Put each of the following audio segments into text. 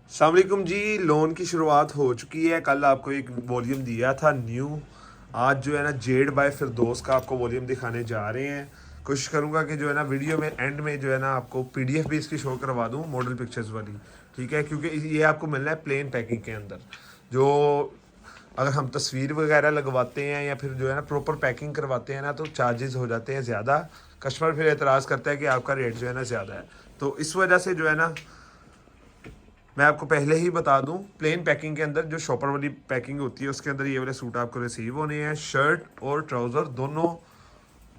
अस्सलाम वालेकुम जी। लोन की शुरुआत हो चुकी है। कल आपको एक वॉल्यूम दिया था न्यू। आज जो है ना जेड बाय फिरदौस का आपको वॉल्यूम दिखाने जा रहे हैं। कोशिश करूंगा कि जो है ना वीडियो में एंड में जो है ना आपको पीडीएफ भी इसकी शो करवा दूं, मॉडल पिक्चर्स वाली। ठीक है, क्योंकि ये आपको मिलना है प्लेन पैकिंग के अंदर। जो अगर हम तस्वीर वगैरह लगवाते हैं या फिर जो है ना प्रॉपर पैकिंग करवाते हैं ना, तो चार्जेस हो जाते हैं ज़्यादा। कस्टमर फिर एतराज़ करता है कि आपका रेट जो है ना ज़्यादा है। तो इस वजह से जो है ना मैं आपको पहले ही बता दूं, प्लेन पैकिंग के अंदर जो शॉपर वाली पैकिंग होती है उसके अंदर ये वाले सूट आपको रिसीव होने हैं। शर्ट और ट्राउज़र दोनों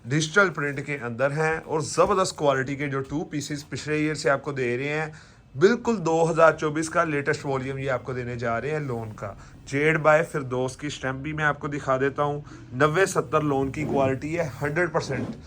डिजिटल प्रिंट के अंदर हैं और ज़बरदस्त क्वालिटी के जो टू पीसेस पिछले ईयर से आपको दे रहे हैं। बिल्कुल 2024 का लेटेस्ट वॉल्यूम ये आपको देने जा रहे हैं लोन का। जेड बाय फिरदौस की स्टैम्प भी मैं आपको दिखा देता हूँ। 90-70 लोन की क्वालिटी है, 100%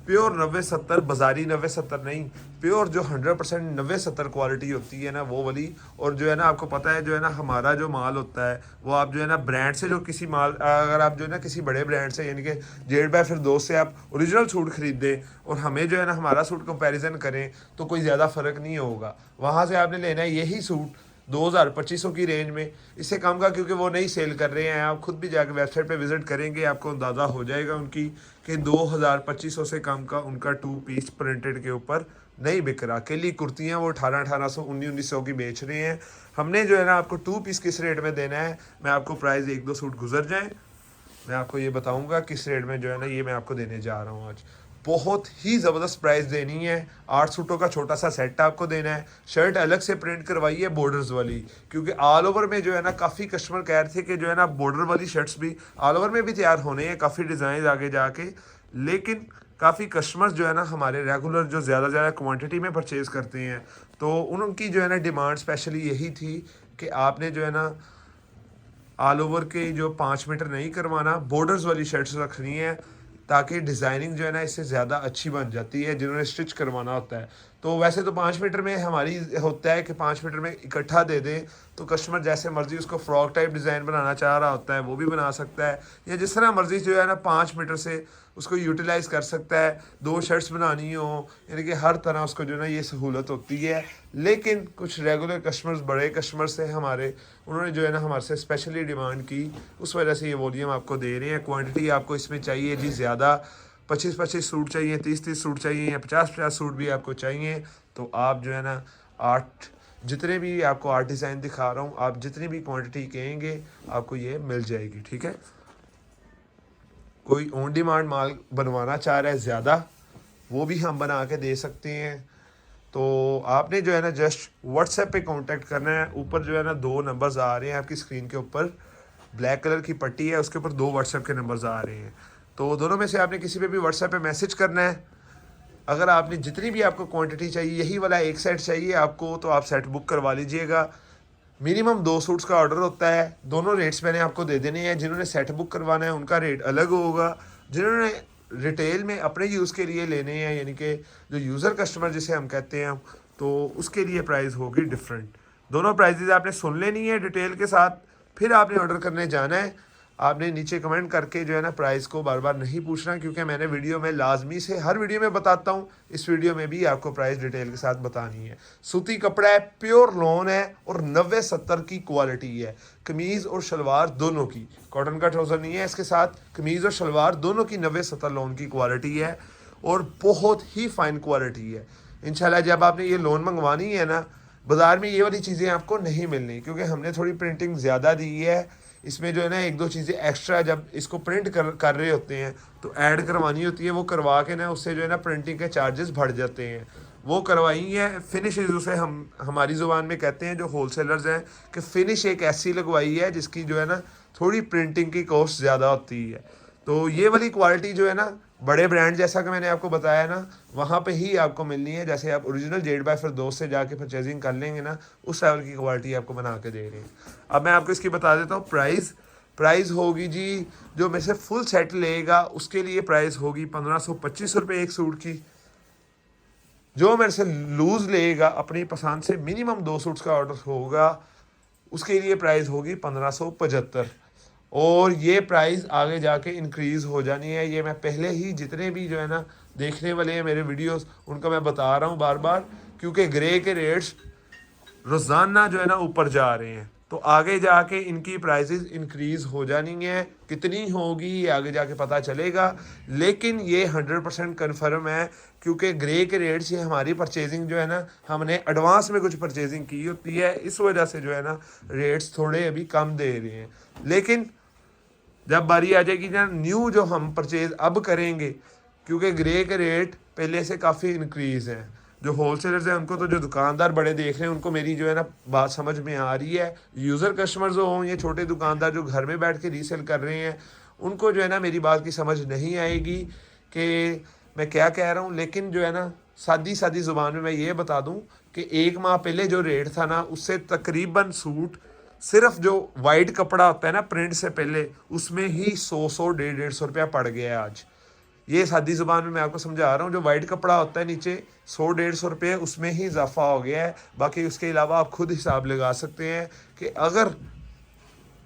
प्योर। 90-70 बाजारी 90-70 नहीं, प्योर जो 100% 90-70 क्वालिटी होती है ना वो वाली। और जो है ना आपको पता है जो है ना हमारा जो माल होता है वो आप जो है ना ब्रांड से जो किसी माल अगर आप जो है ना किसी बड़े ब्रांड से यानी कि जेड बाय फिरदौस से आप ओरिजिनल सूट खरीदें और हमें जो है ना हमारा सूट कंपैरिजन करें तो कोई ज़्यादा फ़र्क नहीं होगा। वहाँ से आपने लेना है यही सूट 2000-2500 की रेंज में, इससे कम का, क्योंकि वो नहीं सेल कर रहे हैं। आप खुद भी जाकर वेबसाइट पे विजिट करेंगे, आपको अंदाज़ा हो जाएगा उनकी कि 2000-2500 से कम का उनका टू पीस प्रिंटेड के ऊपर नहीं बिक रहा। अकेली कुर्तियाँ वो 1800 1900 की बेच रहे हैं। हमने जो है ना आपको टू पीस किस रेट में देना है, मैं आपको प्राइस एक दो सूट गुजर जाएँ मैं आपको ये बताऊंगा किस रेट में जो है ना ये मैं आपको देने जा रहा हूँ आज। बहुत ही ज़बरदस्त प्राइस देनी है। 8 सूटों का छोटा सा सेट आपको देना है। शर्ट अलग से प्रिंट करवाई है बॉर्डर्स वाली, क्योंकि ऑल ओवर में जो है ना काफ़ी कस्टमर कह रहे थे कि जो है ना बॉर्डर वाली शर्ट्स भी ऑल ओवर में भी तैयार होने हैं, काफ़ी डिज़ाइन आगे जाके। लेकिन काफ़ी कस्टमर्स जो है ना हमारे रेगुलर जो ज़्यादा क्वांटिटी में परचेज़ करते हैं, तो उनकी जो है ना डिमांड स्पेशली यही थी कि आपने जो है ना ऑल ओवर के जो 5 मीटर नहीं करवाना, बॉर्डर्स वाली शर्ट्स रखनी है, ताकि डिज़ाइनिंग जो है ना इससे ज़्यादा अच्छी बन जाती है जिन्होंने स्टिच करवाना होता है। तो वैसे तो 5 मीटर में हमारी होता है कि 5 मीटर में इकट्ठा दे दें, तो कस्टमर जैसे मर्ज़ी उसको फ्रॉक टाइप डिज़ाइन बनाना चाह रहा होता है वो भी बना सकता है, या जिस तरह मर्ज़ी जो है ना 5 मीटर से उसको यूटिलाइज़ कर सकता है। 2 शर्ट्स बनानी हो, यानी कि हर तरह उसको जो है ना ये सहूलत होती है। लेकिन कुछ रेगुलर कस्टमर्स, बड़े कस्टमर्स हैं हमारे, उन्होंने जो है ना हमारे से स्पेशली डिमांड की, उस वजह से ये वॉल्यूम आपको दे रहे हैं। क्वांटिटी आपको इसमें चाहिए जी ज़्यादा, 25-25 सूट चाहिए, 30-30 सूट चाहिए, या 50-50 सूट भी आपको चाहिए, तो आप जो है ना 8 जितने भी आपको 8 डिज़ाइन दिखा रहा हूँ, आप जितनी भी क्वांटिटी कहेंगे आपको ये मिल जाएगी। ठीक है, कोई ऑन डिमांड माल बनवाना चाह रहा है ज़्यादा, वो भी हम बना के दे सकते हैं। तो आपने जो है ना जस्ट व्हाट्सएप पे कांटेक्ट करना है। ऊपर जो है ना 2 नंबर्स आ रहे हैं आपकी स्क्रीन के ऊपर, ब्लैक कलर की पट्टी है, उसके ऊपर 2 व्हाट्सएप के नंबर्स आ रहे हैं। तो दोनों में से आपने किसी पे भी व्हाट्सएप पे मैसेज करना है। अगर आपने जितनी भी आपको क्वांटिटी चाहिए, यही वाला एक सेट चाहिए आपको, तो आप सेट बुक करवा लीजिएगा। मिनिमम 2 सूट्स का ऑर्डर होता है। दोनों रेट्स मैंने आपको दे देने हैं। जिन्होंने सेट बुक करवाना है उनका रेट अलग होगा, जिन्होंने रिटेल में अपने यूज़ के लिए लेने हैं, यानी कि जो यूज़र कस्टमर जिसे हम कहते हैं, तो उसके लिए प्राइस होगी डिफरेंट। दोनों प्राइजेज आपने सुन लेनी है डिटेल के साथ, फिर आपने ऑर्डर करने जाना है। आपने नीचे कमेंट करके जो है ना प्राइस को बार बार नहीं पूछना, क्योंकि मैंने वीडियो में लाजमी से हर वीडियो में बताता हूँ, इस वीडियो में भी आपको प्राइस डिटेल के साथ बतानी है। सूती कपड़ा है, प्योर लॉन है और 90-70 की क्वालिटी है। कमीज़ और शलवार दोनों की, कॉटन का ट्राउज़र नहीं है इसके साथ, कमीज़ और शलवार दोनों की 90-70 लॉन की क्वालिटी है और बहुत ही फाइन क्वालिटी है। इंशाल्लाह जब आपने ये लोन मंगवानी है ना, बाज़ार में ये वाली चीज़ें आपको नहीं मिलनी, क्योंकि हमने थोड़ी प्रिंटिंग ज़्यादा दी है। इसमें जो है ना एक दो चीज़ें एक्स्ट्रा जब इसको प्रिंट कर रहे होते हैं तो ऐड करवानी होती है, वो करवा के ना उससे जो है ना प्रिंटिंग के चार्जेस बढ़ जाते हैं। वो करवाई है फिनिश, उसे हम हमारी ज़ुबान में कहते हैं जो होलसेलर्स हैं, कि फिनिश एक ऐसी लगवाई है जिसकी जो है ना थोड़ी प्रिंटिंग की कॉस्ट ज़्यादा होती है। तो ये वाली क्वालिटी जो है ना बड़े ब्रांड जैसा कि मैंने आपको बताया ना, वहाँ पे ही आपको मिलनी है। जैसे आप ओरिजिनल जेड बाय फिरदौस से जाके परचेजिंग कर लेंगे ना, उस लेवल की क्वालिटी आपको बना के दे रहे हैं। अब मैं आपको इसकी बता देता हूँ प्राइस। प्राइस होगी जी, जो मेरे से फुल सेट लेगा उसके लिए प्राइस होगी 1525 रुपये एक सूट की। जो मेरे से लूज़ लेगा अपनी पसंद से, मिनिमम 2 सूट्स का ऑर्डर होगा, उसके लिए प्राइस होगी 1575। और ये प्राइस आगे जाके इंक्रीज़ हो जानी है। ये मैं पहले ही जितने भी जो है ना देखने वाले हैं मेरे वीडियोस, उनका मैं बता रहा हूँ बार बार, क्योंकि ग्रे के रेट्स रोज़ाना जो है ना ऊपर जा रहे हैं। तो आगे जाके इनकी प्राइसेस इंक्रीज हो जानी है, कितनी होगी ये आगे जाके पता चलेगा, लेकिन ये 100% कन्फर्म है क्योंकि ग्रे के रेट से हमारी परचेजिंग जो है ना, हमने एडवांस में कुछ परचेजिंग की होती है, इस वजह से जो है ना रेट्स थोड़े अभी कम दे रहे हैं। लेकिन जब बारी आ जाएगी ना न्यू जो हम परचेज अब करेंगे, क्योंकि ग्रे के रेट पहले से काफ़ी इंक्रीज़ हैं, जो होलसेलर्स हैं उनको, तो जो दुकानदार बड़े देख रहे हैं उनको मेरी जो है ना बात समझ में आ रही है। यूज़र कस्टमर जो हों, ये छोटे दुकानदार जो घर में बैठ के रीसेल कर रहे हैं, उनको जो है ना मेरी बात की समझ नहीं आएगी कि मैं क्या कह रहा हूँ। लेकिन जो है ना सादी सादी ज़ुबान में मैं ये बता दूँ कि 1 माह पहले जो रेट था ना, उससे तकरीबन सूट सिर्फ जो वाइट कपड़ा होता है ना प्रिंट से पहले, उसमें ही 100 150 रुपया पड़ गया है आज। ये सादी ज़ुबान में मैं आपको समझा रहा हूँ। जो वाइट कपड़ा होता है नीचे 100 150 रुपये, उसमें ही इजाफा हो गया है। बाकी उसके अलावा आप खुद हिसाब लगा सकते हैं कि अगर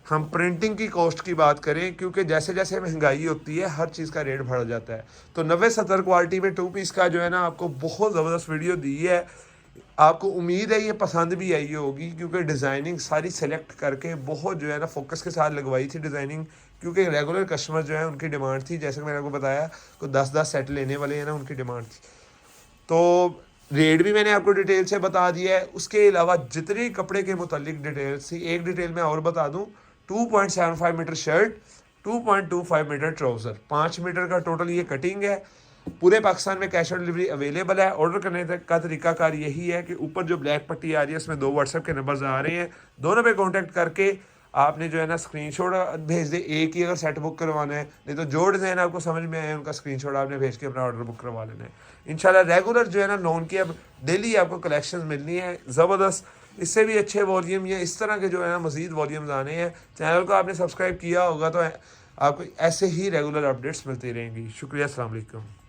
हम प्रिंटिंग की कॉस्ट की बात करें, क्योंकि जैसे जैसे महंगाई होती है हर चीज़ का रेट बढ़ जाता है। तो 90-70 क्वालिटी में 2 पीस का जो है ना आपको बहुत ज़बरदस्त वीडियो दी है। आपको उम्मीद है ये पसंद भी आई होगी, क्योंकि डिज़ाइनिंग सारी सेलेक्ट करके बहुत जो है ना फोकस के साथ लगवाई थी डिज़ाइनिंग, क्योंकि रेगुलर कस्टमर जो है उनकी डिमांड थी। जैसे कि मैंने आपको बताया को 10-10 सेट लेने वाले हैं ना, उनकी डिमांड थी। तो रेट भी मैंने आपको डिटेल से बता दिया है। उसके अलावा जितने कपड़े के मुतालिक डिटेल्स थी, एक डिटेल मैं और बता दूं, 2.75 metre shirt, 2.25 metre trouser, 5 metre का टोटल ये कटिंग है। पूरे पाकिस्तान में कैश ऑन डिलीवरी अवेलेबल है। ऑर्डर करने का तरीकाकार यही है कि ऊपर जो ब्लैक पट्टी आ रही है उसमें 2 व्हाट्सएप के नंबर्स आ रहे हैं, दोनों पे कांटेक्ट करके आपने जो है ना स्क्रीनशॉट भेज दे। एक ही अगर सेट बुक करवाना है, नहीं तो जो डिज़ाइन आपको समझ में आए उनका स्क्रीनशॉट आपने भेज के अपना ऑर्डर बुक करवा लेना है। इंशाल्लाह रेगुलर जो है ना लोन की अब डेली आपको कलेक्शंस मिलनी है ज़बरदस्त। इससे भी अच्छे वॉल्यूम या इस तरह के जो है ना मज़ीद वॉल्यूम्स आने हैं। चैनल को आपने सब्सक्राइब किया होगा तो आपको ऐसे ही रेगुलर अपडेट्स मिलती रहेंगी। शुक्रिया, अस्सलाम वालेकुम।